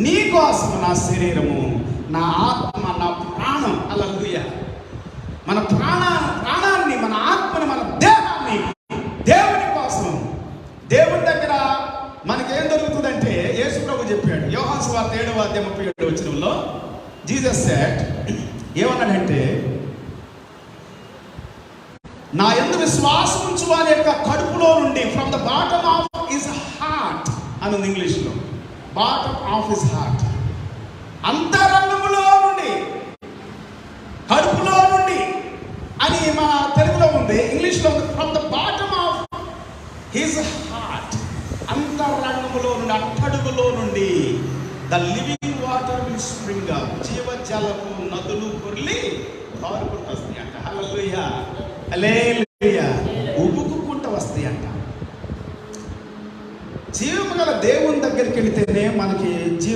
నీ కోసం నా శరీరము, నా ఆత్మ, నా ప్రాణం, హల్లెలూయా, మన ప్రాణాన్ని, మన ఆత్మని, మన దేహాన్ని దేవుని కోసం. దేవుని దగ్గర మనకేం దొరుకుతుందంటే యేసు ప్రభు చెప్పాడు, యోహాను సువార్త 7:37 జీసస్ సెడ్, ఏమన్నాడంటే, నా యందు విశ్వాసం ఉంచు వారి యొక్క కడుపులో నుండి, from the bottom of his heart అని ఉంది ఇంగ్లీష్లో, బాటమ్ ఆఫ్ హిస్ హార్ట్, అంతరంగములో నుండి, కడుపులో నుండి అని మన తెలుగులో ఉంది, ఇంగ్లీష్లో ఉంది from the bottom of his heart, అంతరంగములో నుండి, అట్టడుగులో నుండి the living water will spring up, జీవజలపు నదులు పొర్లి పారుకుంటూ వస్తాయి అంట. హల్లెలూయా, హల్లెలూయా, ఉబుకుకుంటూ వస్తాయి అంట. జీవము గల దేవుని దగ్గరికి వెళితేనే మనకి జీవ